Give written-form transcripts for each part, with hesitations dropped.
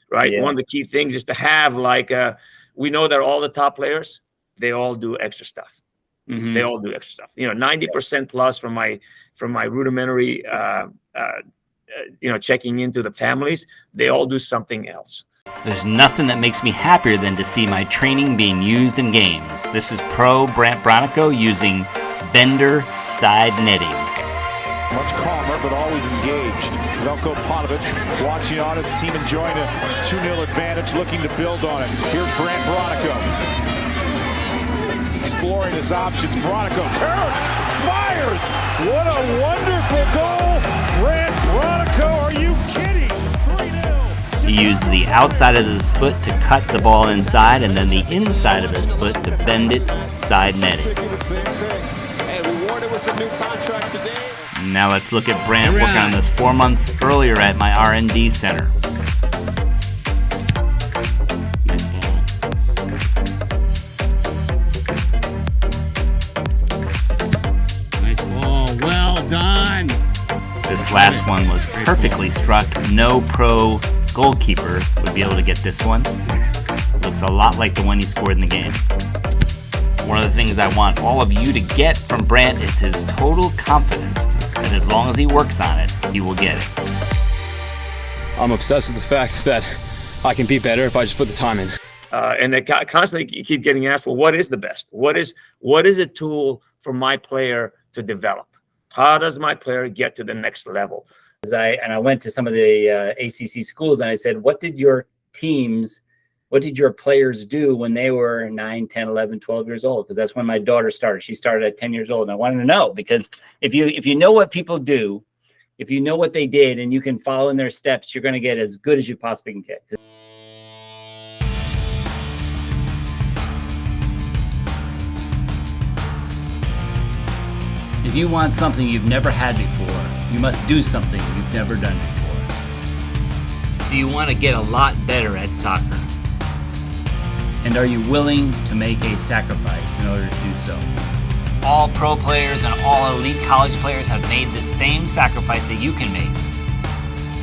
right? Yeah. One of the key things is to have like we know that all the top players, they all do extra stuff. They all do extra stuff. 90% plus from my rudimentary checking into the families, they all do something else. There's nothing that makes me happier than to see my training being used in games. This is pro Brant Bronico using Bender side netting. Much calmer, but always engaged. Veljko Paunovic watching on his team, enjoying a 2-0 advantage, looking to build on it. Here's Brant Bronico. Exploring his options. Bronico turns, fires. What a wonderful goal. Brant Bronico, are you kidding? 3-0. He used the outside of his foot to cut the ball inside and then the inside of his foot to bend it side netting. Now let's look at Brant working on this 4 months earlier at my R&D center. Nice ball, well done. This last one was perfectly struck. No pro goalkeeper would be able to get this one. Looks a lot like the one he scored in the game. One of the things I want all of you to get from Brant is his total confidence that as long as he works on it, he will get it. I'm obsessed with the fact that I can be better if I just put the time in. And they constantly keep getting asked, well, what is the best? What is a tool for my player to develop? How does my player get to the next level? I went to some of the ACC schools and I said, what did your players do when they were 9, 10, 11, 12 years old? Because that's when my daughter started. She started at 10 years old. And I wanted to know, because if you know what people do, if you know what they did and you can follow in their steps, you're going to get as good as you possibly can get. If you want something you've never had before, you must do something you've never done before. Do you want to get a lot better at soccer? And are you willing to make a sacrifice in order to do so? All pro players and all elite college players have made the same sacrifice that you can make.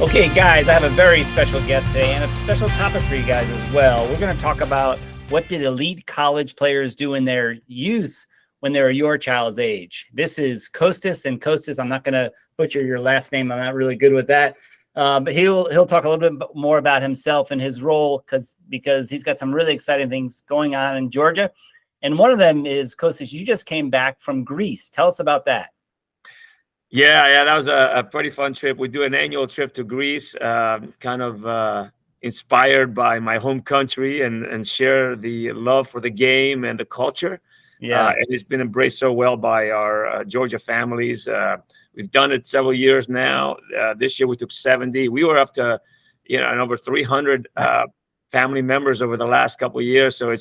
Okay, guys, I have a very special guest today and a special topic for you guys as well. We're going to talk about what did elite college players do in their youth when they were your child's age. This is Kostas, and Kostas, I'm not going to butcher your last name. I'm not really good with that. But he'll talk a little bit more about himself and his role because he's got some really exciting things going on in Georgia. And one of them is, Kostas, you just came back from Greece. Tell us about that. Yeah, that was a pretty fun trip. We do an annual trip to Greece, inspired by my home country and share the love for the game and the culture. Yeah, and it's been embraced so well by our Georgia families. We've done it several years now. This year we took 70. We were up to, and over 300 family members over the last couple of years. So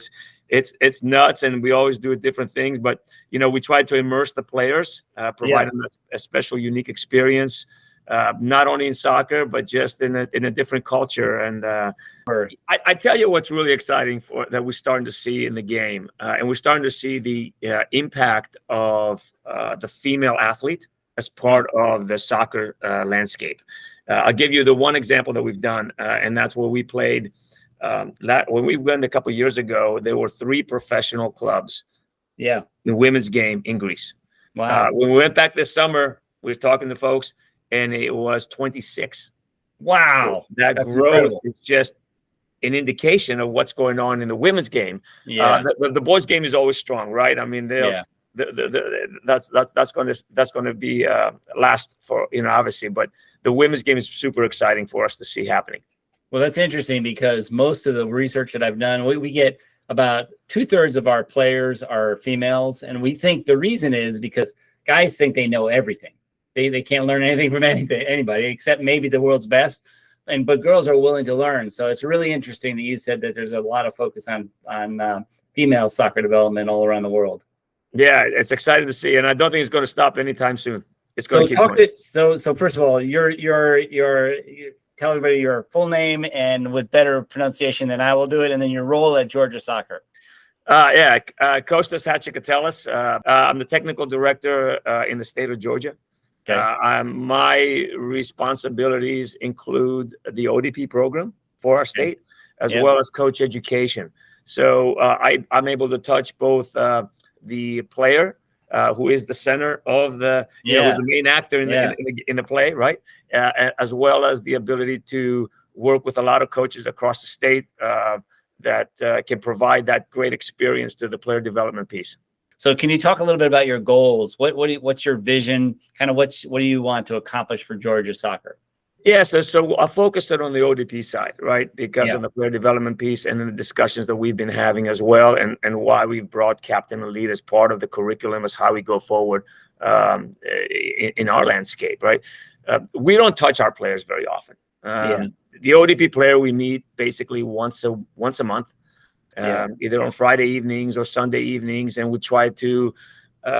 it's nuts, and we always do different things. But we try to immerse the players, provide them a special, unique experience, not only in soccer but just in a different culture. And I tell you what's really exciting that we're starting to see in the game, and we're starting to see the impact of the female athlete as part of the soccer landscape. I'll give you the one example that we've done, and that's where we played. When we went a couple of years ago, there were 3 professional clubs. Yeah, the women's game in Greece. Wow. When we went back this summer, we were talking to folks, and it was 26. Wow, so that's growth incredible. Is just an indication of what's going on in the women's game. Yeah, the boys' game is always strong, right? I mean, that's going to be last for obviously, but the women's game is super exciting for us to see happening. Well, that's interesting because most of the research that I've done, we get about 2/3 of our players are females, and we think the reason is because guys think they know everything. They can't learn anything from anybody except maybe the world's best. But girls are willing to learn. So it's really interesting that you said that there's a lot of focus on female soccer development all around the world. Yeah, it's exciting to see, and I don't think it's going to stop anytime soon. It's going to keep going. So first of all, tell everybody your full name and with better pronunciation than I will do it, and then your role at Georgia Soccer. Kostas Hatchikatelis. I'm the technical director in the state of Georgia. Okay. My responsibilities include the ODP program, for our state, as Yep. well as coach education. So I'm able to touch both the player, who is the center of the, who's the main actor in the play, right? As well as the ability to work with a lot of coaches across the state that can provide that great experience to the player development piece. So can you talk a little bit about your goals? What's your vision? Kind of what do you want to accomplish for Georgia soccer? Yeah, so I focused it on the ODP side, right? Because Yeah. of the player development piece and then the discussions that we've been having as well, and why we've brought Captain Elite as part of the curriculum as how we go forward in our landscape, right? We don't touch our players very often. The ODP player we meet basically once a month, either on Friday evenings or Sunday evenings, and we try to.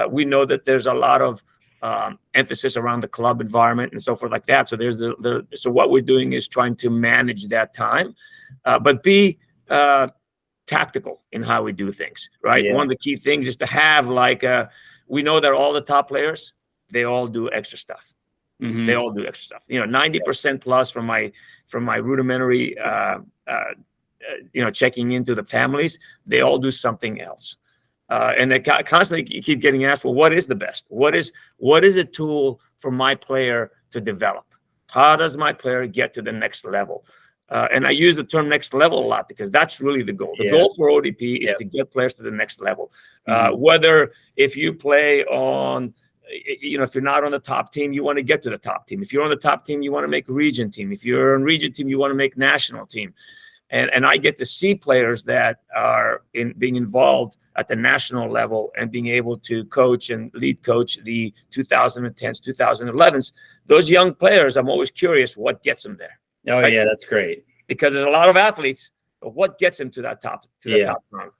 We know that there's a lot of emphasis around the club environment and so forth like that. So so what we're doing is trying to manage that time, but be tactical in how we do things, right? One of the key things is to have we know that all the top players, they all do extra stuff. Mm-hmm. They all do extra stuff. 90% plus from my rudimentary, checking into the families, they all do something else. And they constantly keep getting asked, well, what is the best? What is a tool for my player to develop? How does my player get to the next level? And I use the term next level a lot because that's really the goal. The goal for ODP is to get players to the next level. Whether if you play on, if you're not on the top team, you want to get to the top team. If you're on the top team, you want to make region team. If you're on region team, you want to make national team. And I get to see players that are being involved at the national level and being able to coach and lead coach the 2010s, 2011s. Those young players, I'm always curious what gets them there. Oh, right? Yeah, that's great. Because there's a lot of athletes, but what gets them to that top? Top rung?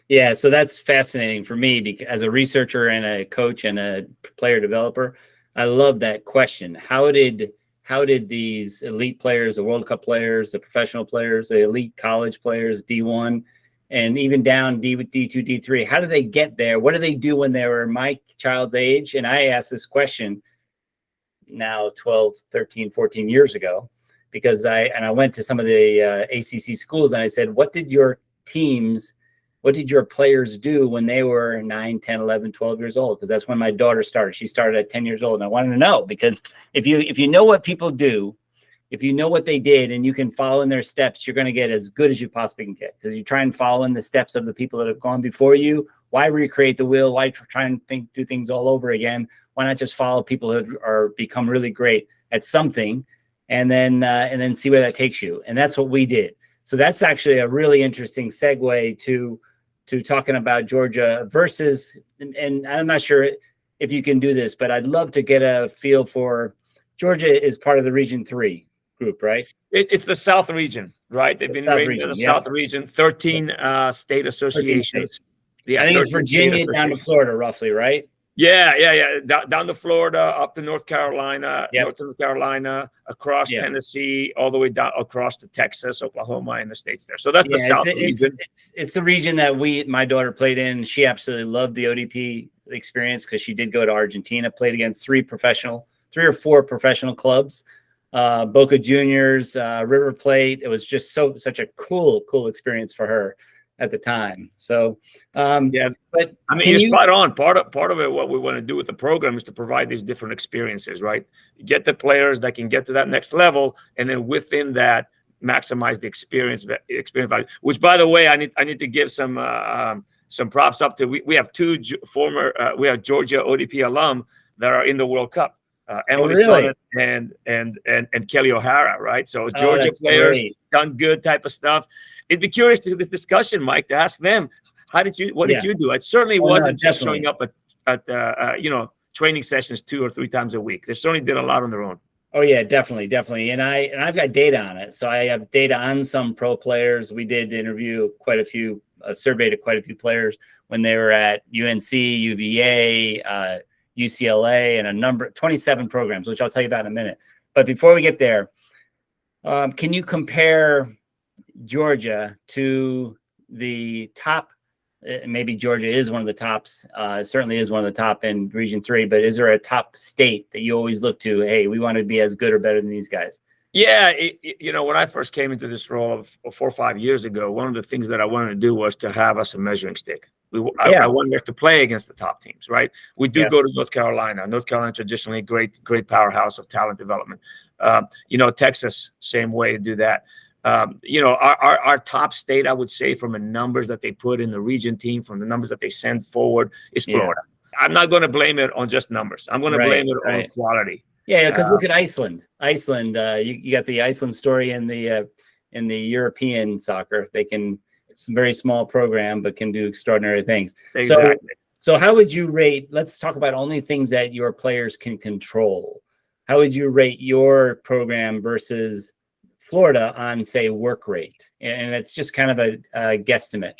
Yeah. So that's fascinating for me because as a researcher and a coach and a player developer, I love that question. How did these elite players, the World Cup players, the professional players, the elite college players, D1, and even down D2, D3, how do they get there? What do they do when they were my child's age? And I asked this question now 12, 13, 14 years ago, because I went to some of the ACC schools and I said, what did your players do when they were 9, 10, 11, 12 years old? Because that's when my daughter started. She started at 10 years old. And I wanted to know, because if you know what people do, if you know what they did and you can follow in their steps, you're going to get as good as you possibly can get. Because you try and follow in the steps of the people that have gone before you. Why recreate the wheel? Why try and do things all over again? Why not just follow people who are become really great at something and then see where that takes you? And that's what we did. So that's actually a really interesting segue to talking about Georgia versus, and I'm not sure if you can do this, but I'd love to get a feel for Georgia is part of the Region 3 group, right? It's the South region, right? They've been rated in the South region, 13 state associations. I think it's Virginia down to Florida, roughly, right? Yeah. Down to Florida, up to North Carolina, North Carolina, across Tennessee, all the way down across to Texas, Oklahoma, and the states there. So that's the South region. It's the region that my daughter played in. She absolutely loved the ODP experience because she did go to Argentina, played against 3 or 4 professional clubs, Boca Juniors, River Plate. It was just such a cool experience for her at the time. So, but I mean, you're spot on. Part of it, what we want to do with the program is to provide these different experiences, right? Get the players that can get to that next level, and then within that, maximize the experience value. Which, by the way, I need to give some props up to. We have 2 we have Georgia ODP alum that are in the World Cup. Emily Sutton and Kelly O'Hara, right? So Georgia players done good type of stuff. It'd be curious to this discussion, Mike, to ask them, what did you do? It certainly wasn't just showing up at training sessions 2 or 3 times a week. They certainly did a lot on their own. Oh yeah, definitely. And I've got data on it. So I have data on some pro players. We did interview surveyed quite a few players when they were at UNC, UVA, UCLA, and 27 programs, which I'll tell you about in a minute. But before we get there, can you compare Georgia to the top? Maybe Georgia is one of the tops, certainly is one of the top in Region 3, but is there a top state that you always look to? Hey, we want to be as good or better than these guys. Yeah, when I first came into this role of 4 or 5 years ago, one of the things that I wanted to do was to have us a measuring stick. I wanted us to play against the top teams, right? We do go to North Carolina. North Carolina traditionally great powerhouse of talent development. Texas, same way to do that. Our top state, I would say, from the numbers that they put in the region team, from the numbers that they send forward, is Florida. I'm not going to blame it on just numbers. I'm going to blame it on quality. Yeah, because look at Iceland. Iceland, you got the Iceland story in the European soccer. It's a very small program, but can do extraordinary things. Exactly. So how would you rate? Let's talk about only things that your players can control. How would you rate your program versus Florida on, say, work rate? And it's just kind of a guesstimate.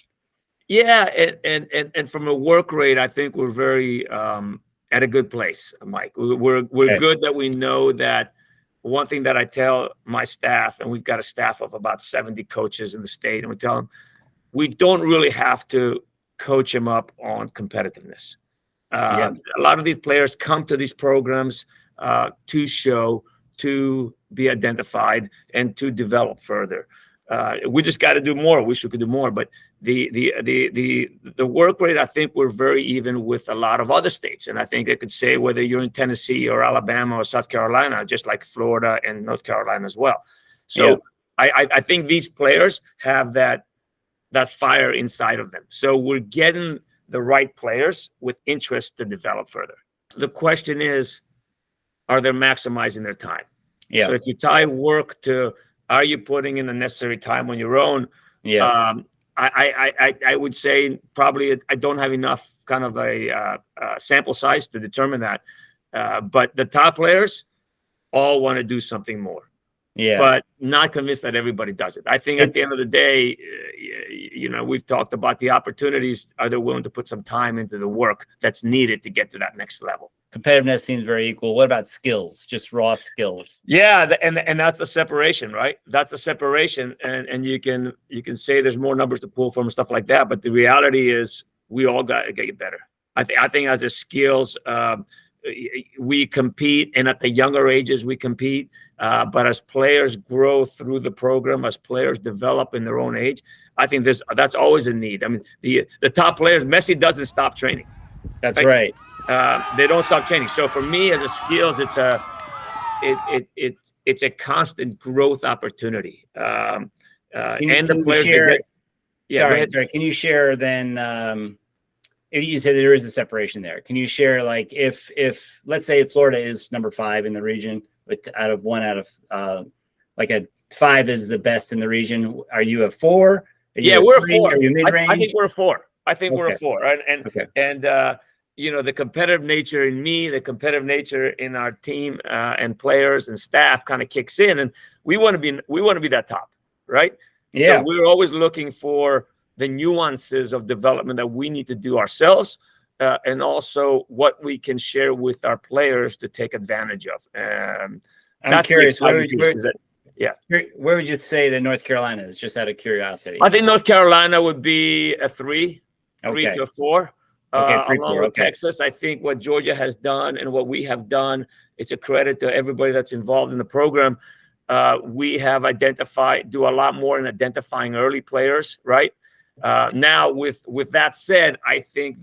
Yeah, and from a work rate, I think we're very at a good place, Mike. We're good that we know that. One thing that I tell my staff, and we've got a staff of about 70 coaches in the state, and we tell them we don't really have to coach them up on competitiveness. A lot of these players come to these programs to show, to be identified, and to develop further. We just got to do more. Wish we could do more, but the work rate, I think we're very even with a lot of other states, and I think I could say whether you're in Tennessee or Alabama or South Carolina, just like Florida and North Carolina as well. So I think these players have that fire inside of them. So we're getting the right players with interest to develop further. The question is, are they maximizing their time? Yeah. So if you tie work to, are you putting in the necessary time on your own? Yeah. I would say probably I don't have enough kind of a sample size to determine that. But the top players all want to do something more. Yeah. But not convinced that everybody does it. I think at the end of the day, we've talked about the opportunities. Are they willing to put some time into the work that's needed to get to that next level? Competitiveness seems very equal. What about skills? Just raw skills? Yeah, and that's the separation, right? That's the separation, and you can say there's more numbers to pull from and stuff like that, but the reality is we all got to get better. I think as a skills, we compete, and at the younger ages we compete. But as players grow through the program, as players develop in their own age, I think that's always a need. I mean, the top players, Messi doesn't stop training. That's right. They don't stop training. So for me, as a skills, it's a constant growth opportunity. And the players sorry. Can you share then? If you say there is a separation there, can you share, like, if let's say Florida is number 5 in the region, but out of like a 5 is the best in the region, are you a 4? We're a 4. Are you mid-range? I think we're a 4. We're a 4. And the competitive nature in me, the competitive nature in our team and players and staff kind of kicks in, and we want to be that top, right? Yeah. So we're always looking for the nuances of development that we need to do ourselves, and also what we can share with our players to take advantage of. I'm curious. Where would you say that North Carolina is, just out of curiosity? I think North Carolina would be a 3 to 4. Along with Texas. I think what Georgia has done and what we have done, it's a credit to everybody that's involved in the program. We have do a lot more in identifying early players, right? Now, with that said, I think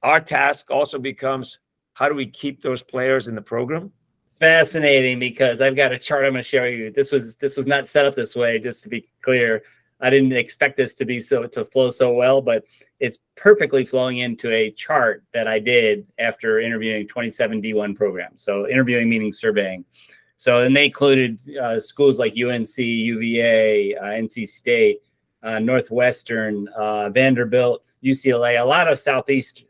our task also becomes, how do we keep those players in the program? Fascinating, because I've got a chart I'm going to show you. This was not set up this way, just to be clear. I didn't expect this to flow so well, but it's perfectly flowing into a chart that I did after interviewing 27 D1 programs. So interviewing meaning surveying. So, and they included schools like UNC, UVA, NC State, Northwestern, Vanderbilt, UCLA, a lot of Southeast,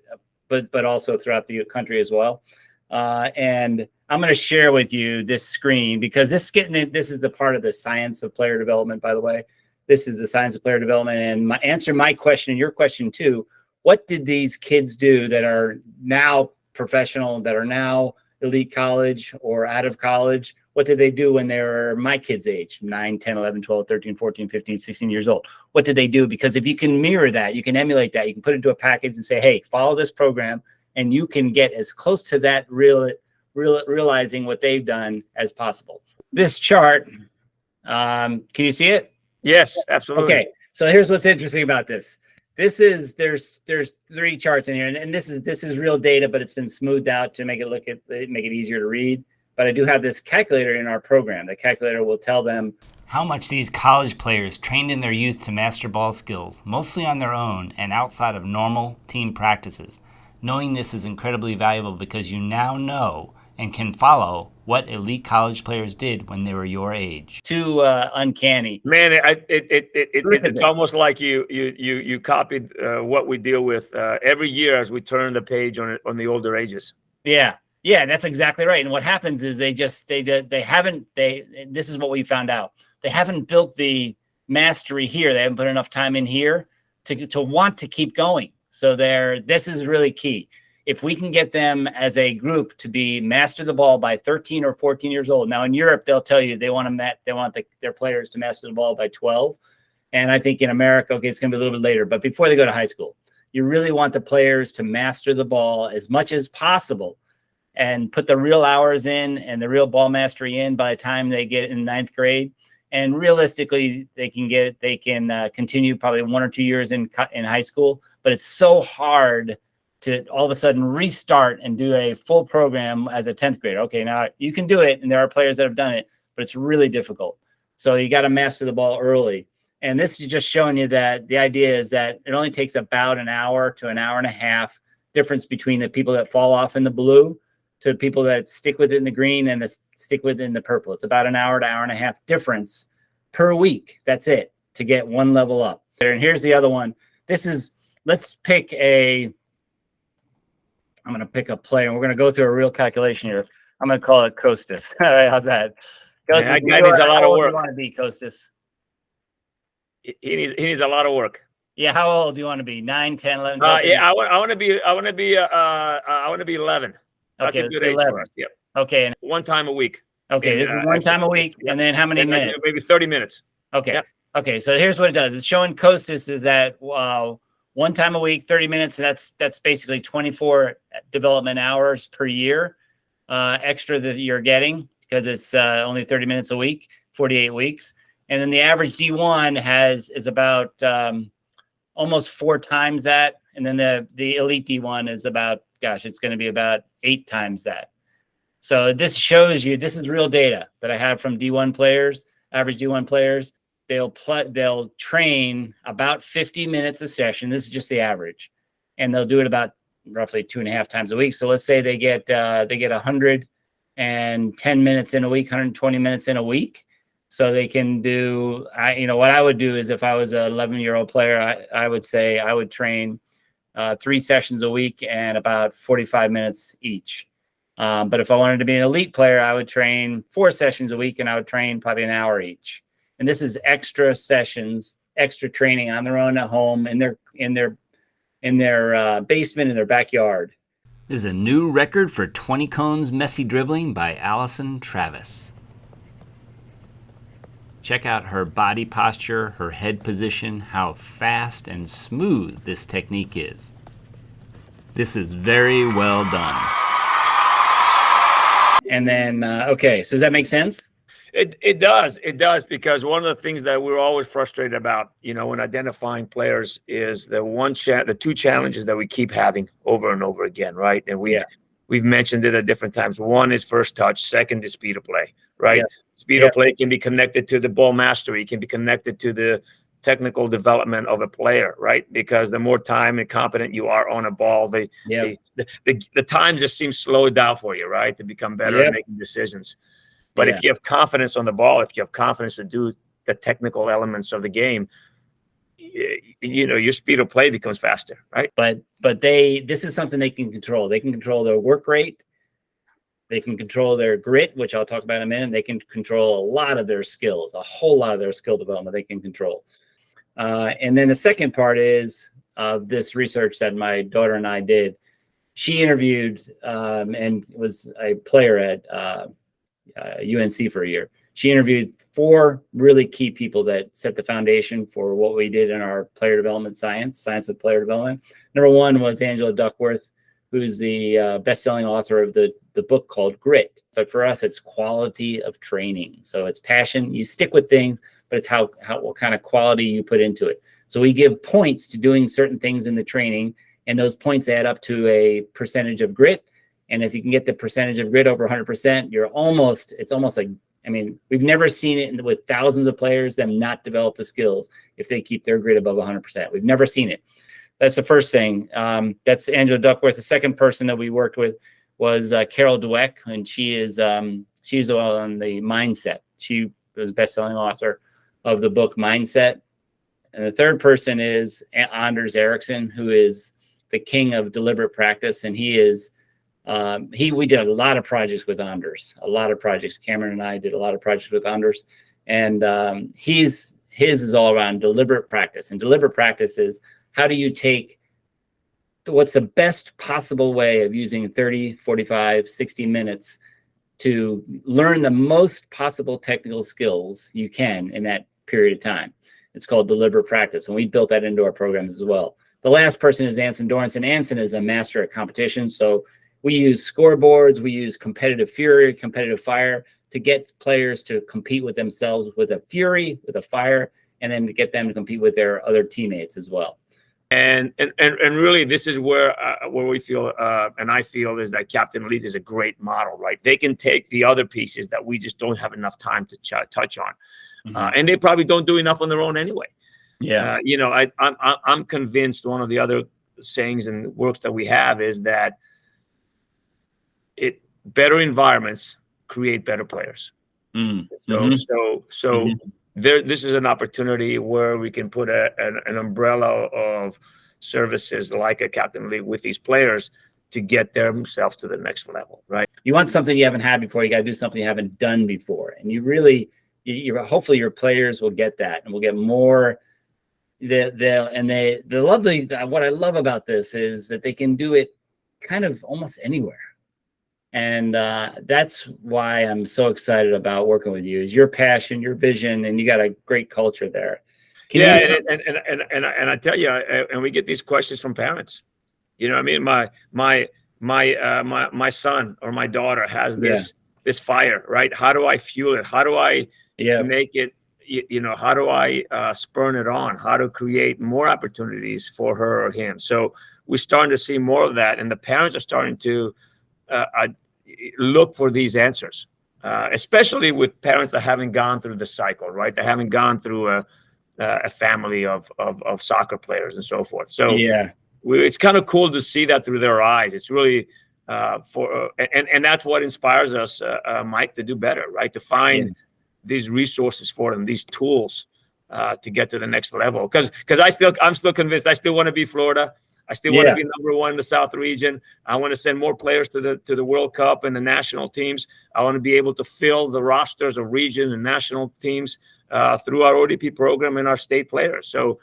but also throughout the country as well. And I'm going to share with you this screen, because this is the part of the science of player development, by the way. This is the science of player development, and answer my question and your question too. What did these kids do that are now professional, that are now elite college or out of college? What did they do when they were my kids' age, 9, 10, 11, 12, 13, 14, 15, 16 years old? What did they do? Because if you can mirror that, you can emulate that, you can put it into a package and say, hey, follow this program, and you can get as close to that realizing what they've done as possible. this chart, can you see it? Yes, absolutely. Okay. So here's what's interesting about this. There's 3 charts in here, and this is real data, but it's been smoothed out to make it easier to read. But I do have this calculator in our program. The calculator will tell them how much these college players trained in their youth to master ball skills, mostly on their own and outside of normal team practices. Knowing this is incredibly valuable because you now know and can follow what elite college players did when they were your age. Too uncanny. Man, it's almost like you copied what we deal with every year as we turn the page on the older ages. Yeah, that's exactly right. And what happens is this is what we found out. They haven't built the mastery here. They haven't put enough time in here to want to keep going. So this is really key. If we can get them as a group to be master the ball by 13 or 14 years old. Now in Europe, they'll tell you they want their players to master the ball by 12. And I think in America, okay, it's going to be a little bit later, but before they go to high school, you really want the players to master the ball as much as possible and put the real hours in and the real ball mastery in by the time they get in 9th grade. And realistically, they can continue probably 1 or 2 years in high school, but it's so hard to all of a sudden restart and do a full program as a 10th grader. Okay, now you can do it, and there are players that have done it, but it's really difficult. So you got to master the ball early. And this is just showing you that the idea is that it only takes about an hour to an hour and a half difference between the people that fall off in the blue to people that stick with it in the green and stick with it in the purple. It's about an hour to hour and a half difference per week. That's it, to get one level up. And here's the other one. I'm going to pick a player, and we're going to go through a real calculation here. I'm going to call it Costas. All right, how's that? Costas, that guy needs a lot of work. How old do you want to be, Costas? He needs a lot of work. Yeah, how old do you want to be? 9, 10, 11? I want to be 11. That's Okay, a good age 11. for us. Yep. Okay. One time a week. Okay, this is one time a week, and then how many minutes? Maybe 30 minutes. Okay. Yep. Okay, so here's what it does. It's showing Costas is that one time a week, 30 minutes. That's basically 24 development hours per year extra that you're getting because it's only 30 minutes a week, 48 weeks. And then the average D1 is about almost 4 times that. And then the elite D1 is about, it's going to be about 8 times that. So this shows you, this is real data that I have from D1 players, average D1 players. They'll train about 50 minutes a session. This is just the average, and they'll do it about roughly 2.5 times a week. So let's say they get 110 minutes in a week, 120 minutes in a week. So they can do, what I would do is if I was an 11-year-old player, I would say I would train 3 sessions a week and about 45 minutes each. But if I wanted to be an elite player, I would train 4 sessions a week and I would train probably an hour each. And this is extra sessions, extra training on their own at home, in their basement, in their backyard. This is a new record for 20 cones messy dribbling by Allison Travis. Check out her body posture, her head position, how fast and smooth this technique is. This is very well done. And then, okay, so does that make sense? It does, because one of the things that we're always frustrated about, when identifying players is the 2 challenges that we keep having over and over again, right? And we've mentioned it at different times. One is first touch, second is speed of play, right? Yeah. Speed of play can be connected to the ball mastery, can be connected to the technical development of a player, right? Because the more time and competent you are on a ball, the time just seems slowed down for you, right? To become better at making decisions. But if you have confidence on the ball, if you have confidence to do the technical elements of the game, your speed of play becomes faster, right? But this is something they can control. They can control their work rate. They can control their grit, which I'll talk about in a minute. They can control a lot of their skills, a whole lot of their skill development they can control. And then the second part is this research that my daughter and I did. She interviewed and was a player at UNC for a year. She interviewed 4 really key people that set the foundation for what we did in our player development science of player development. Number 1 was Angela Duckworth, who's the best-selling author of the book called Grit. But for us, it's quality of training. So it's passion. You stick with things, but it's what kind of quality you put into it. So we give points to doing certain things in the training, and those points add up to a percentage of grit. And if you can get the percentage of grit over 100%, it's almost like, I mean, we've never seen it with thousands of players, them not develop the skills if they keep their grit above 100%. We've never seen it. That's the first thing. That's Angela Duckworth. The second person that we worked with was Carol Dweck, and she's on the Mindset. She was a best-selling author of the book Mindset. And the third person is Anders Ericsson, who is the king of deliberate practice. And we did a lot of projects with Anders, a lot of projects. Cameron and I did a lot of projects with Anders. And his is all around deliberate practice. And deliberate practice is, how do you take what's the best possible way of using 30, 45, 60 minutes to learn the most possible technical skills you can in that period of time? It's called deliberate practice, and we built that into our programs as well. The last person is Anson Dorrance, and Anson is a master at competition. So we use scoreboards, we use competitive fury, competitive fire to get players to compete with themselves with a fury, with a fire, and then to get them to compete with their other teammates as well. And really, this is where we feel, and I feel, is that Captain Elite is a great model, right? They can take the other pieces that we just don't have enough time to touch on. And they probably don't do enough on their own anyway. Yeah. I'm convinced one of the other sayings and works that we have is that better environments create better players. So this is an opportunity where we can put an umbrella of services like a Captain Elite with these players to get themselves to the next level, right? You want something you haven't had before. You got to do something you haven't done before. And you really, hopefully your players will get that, and will get more. What I love about this is that they can do it kind of almost anywhere. And that's why I'm so excited about working with you, is your passion, your vision, and you got a great culture there. And I tell you, and we get these questions from parents. You know what I mean? My son or my daughter has this fire, right? How do I fuel it? How do I make it, how do I spurn it on? How to create more opportunities for her or him? So we're starting to see more of that, and the parents are starting to look for these answers, especially with parents that haven't gone through the cycle, right? They haven't gone through a family of soccer players and so forth. So it's kind of cool to see that through their eyes. It's really and that's what inspires us, Mike, to do better, right? To find these resources for them, these tools to get to the next level. Because I'm still convinced I still want to be Florida. I still want to be #1 in the South region. I want to send more players to the World Cup and the national teams. I want to be able to fill the rosters of region and national teams through our ODP program and our state players. So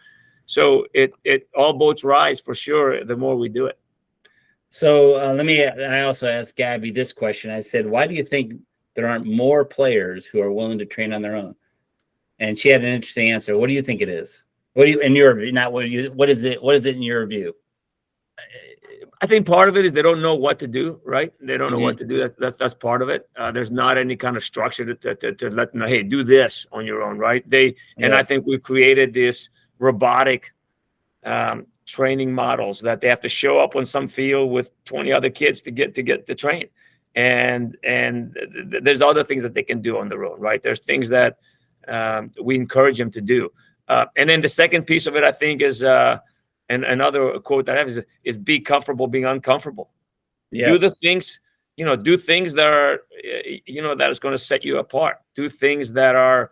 it all boats rise for sure the more we do it. So I also asked Gabby this question. I said, why do you think there aren't more players who are willing to train on their own? And she had an interesting answer. What do you think it is? What is it in your view? I think part of it is they don't know what to do, right? They don't know what to do. That's part of it. There's not any kind of structure to let them know, hey, do this on your own, right? And I think we've created this robotic training models that they have to show up on some field with 20 other kids to get to train. And there's other things that they can do on their own, right? There's things that we encourage them to do. And then the second piece of it, I think, is and another quote that I have is be comfortable being uncomfortable. Do the things, do things that are, that is going to set you apart. Do things that are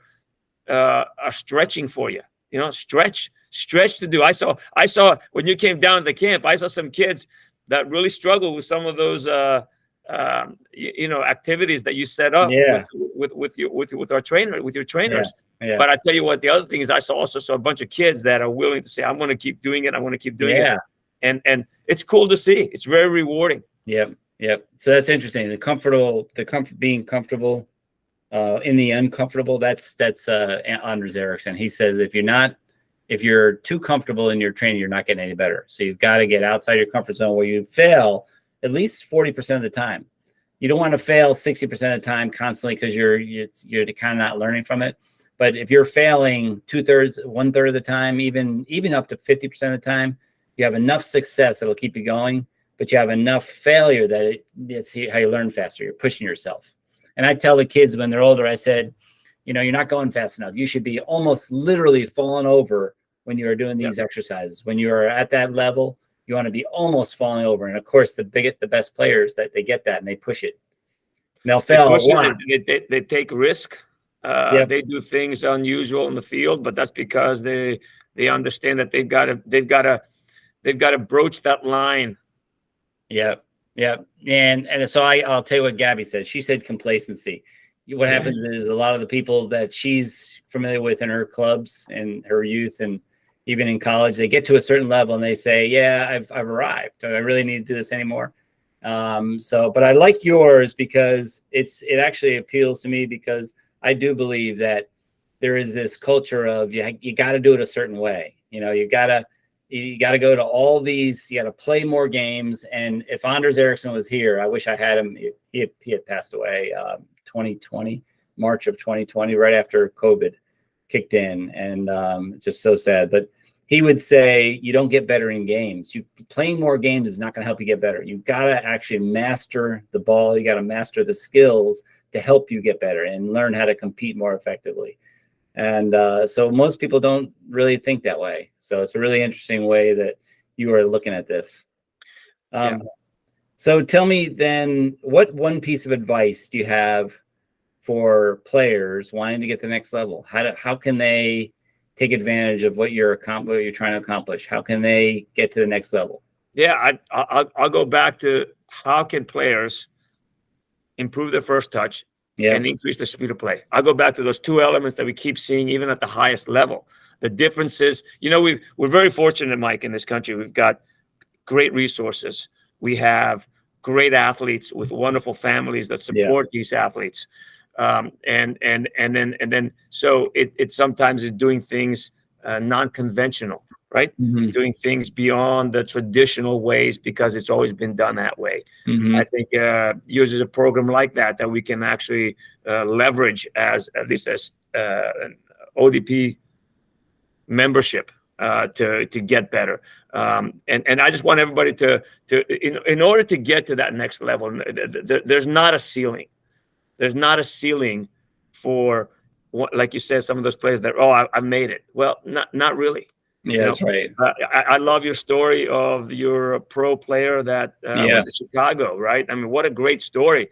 stretching for you. Stretch to do. I saw when you came down to the camp, I saw some kids that really struggle with some of those activities that you set up with our trainer, with your trainers. But I tell you what, the other thing is I also saw a bunch of kids that are willing to say, I'm going to keep doing it. I want to keep doing it. And it's cool to see. It's very rewarding. Yep. So that's interesting. Being comfortable in the uncomfortable. That's Anders Ericsson. He says, if you're too comfortable in your training, you're not getting any better. So you've got to get outside your comfort zone. Where you fail, at least 40% of the time. You don't want to fail 60% of the time constantly because you're kind of not learning from it. But if you're failing 2/3, 1/3 of the time, even up to 50% of the time, you have enough success that'll keep you going, but you have enough failure that it's how you learn faster. You're pushing yourself. And I tell the kids when they're older, I said, you're not going fast enough. You should be almost literally falling over when you are doing these exercises. When you are at that level, you want to be almost falling over. And of course, the best players that they get that and they push it. And they'll fail a lot. They take risk. They do things unusual in the field, but that's because they understand that they've got to broach that line. Yeah. And so I'll tell you what Gabby said. She said complacency. What happens is a lot of the people that she's familiar with in her clubs and her youth and even in college, they get to a certain level and they say, yeah, I've arrived. Do I really need to do this anymore? But I like yours because it actually appeals to me because I do believe that there is this culture of you got to do it a certain way. You got to go to all these, you got to play more games. And if Anders Ericsson was here, I wish I had him. He had passed away 2020, March of 2020, right after COVID kicked in. And it's just so sad. But he would say, you don't get better in games. Playing more games is not going to help you get better. You've got to actually master the ball. You got to master the skills to help you get better and learn how to compete more effectively. And so most people don't really think that way. So it's a really interesting way that you are looking at this. So tell me then, what one piece of advice do you have for players wanting to get to the next level? How can they take advantage of what you're trying to accomplish? How can they get to the next level? Yeah, I'll go back to how can players improve their first touch and increase the speed of play. I'll go back to those two elements that we keep seeing even at the highest level. The difference is, we're very fortunate, Mike, in this country. We've got great resources. We have great athletes with wonderful families that support these athletes. And then so it's sometimes doing things non-conventional, right? Mm-hmm. Doing things beyond the traditional ways because it's always been done that way. Mm-hmm. I think yours is a program like that we can actually leverage as at least as an ODP membership to get better. And I just want everybody to in order to get to that next level, there's not a ceiling. There's not a ceiling for, like you said, some of those players that, I made it. Well, not really. Yeah, that's right. I love your story of your pro player that went to Chicago, right? I mean, what a great story.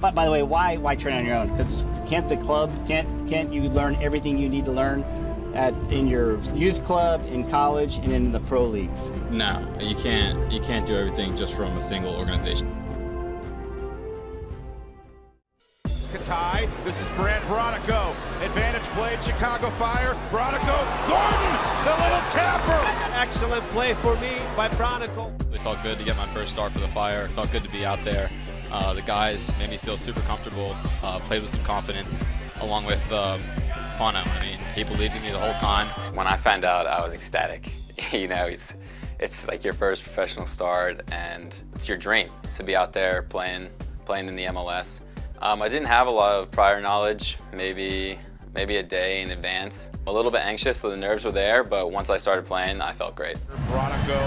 But by the way, why train on your own? Because can't you learn everything you need to learn in your youth club, in college, and in the pro leagues? No, you can't do everything just from a single organization. Katai, this is Brant Bronico. Advantage play at Chicago Fire. Bronico, Gordon, the little tapper. Excellent play for me by Bronico. It felt good to get my first start for the Fire. It felt good to be out there. The guys made me feel super comfortable, played with some confidence, along with Pano. I mean, he believed in me the whole time. When I found out, I was ecstatic. It's like your first professional start, and it's your dream to be out there playing in the MLS. I didn't have a lot of prior knowledge, maybe a day in advance. A little bit anxious, so the nerves were there, but once I started playing, I felt great. Bronico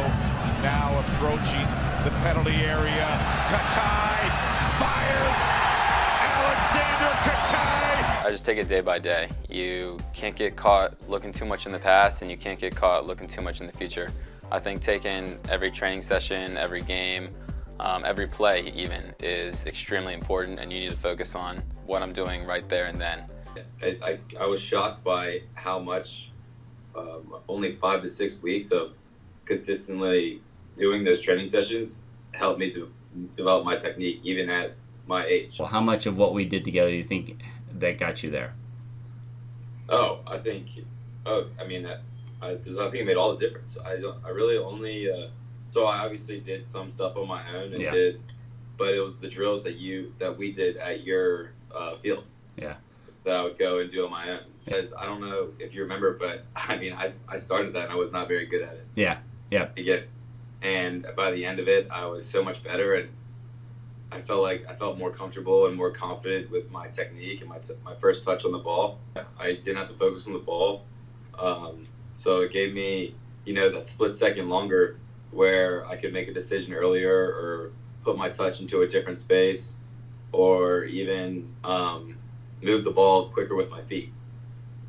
now approaching the penalty area. Katai fires. Alexander Katai. I just take it day by day. You can't get caught looking too much in the past, and you can't get caught looking too much in the future. I think taking every training session, every game, every play even is extremely important, and you need to focus on what I'm doing right there and then. I was shocked by how much only 5 to 6 weeks of consistently doing those training sessions helped me to develop my technique even at my age. Well, how much of what we did together do you think that got you there? I think it made all the difference. I really only so I obviously did some stuff on my own and did but it was the drills that we did at your field. Yeah. That I would go and do on my own. Because I don't know if you remember, but I mean, I started that and I was not very good at it. Yeah. Yeah. Again, and by the end of it, I was so much better, and I felt more comfortable and more confident with my technique and my first touch on the ball. I didn't have to focus on the ball, so it gave me, that split second longer where I could make a decision earlier or put my touch into a different space, or even move the ball quicker with my feet.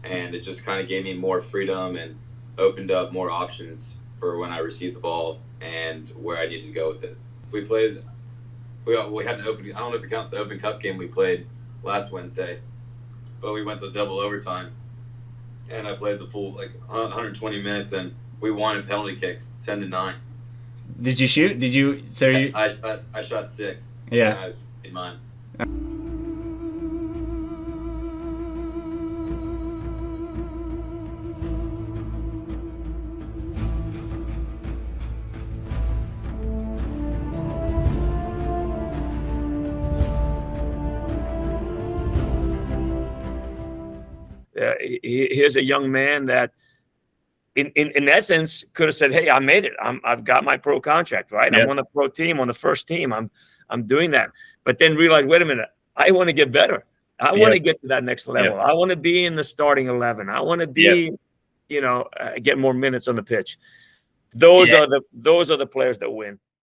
And it just kind of gave me more freedom and opened up more options for when I received the ball and where I needed to go with it. We had an open, I don't know if it counts the Open Cup game we played last Wednesday, but we went to double overtime and I played the full 120 minutes and we won in penalty kicks 10-9. Did you shoot? Did you? So you? I shot 6. Yeah. And I was in mine. Here's a young man that, in essence, could have said, "Hey, I made it. I've got my pro contract, right? Yep. I'm on the pro team, on the first team. I'm doing that." But then realized, wait a minute, I want to get better. I want to get to that next level. Yep. I want to be in the starting 11. I want to be, get more minutes on the pitch. Those are the players that win.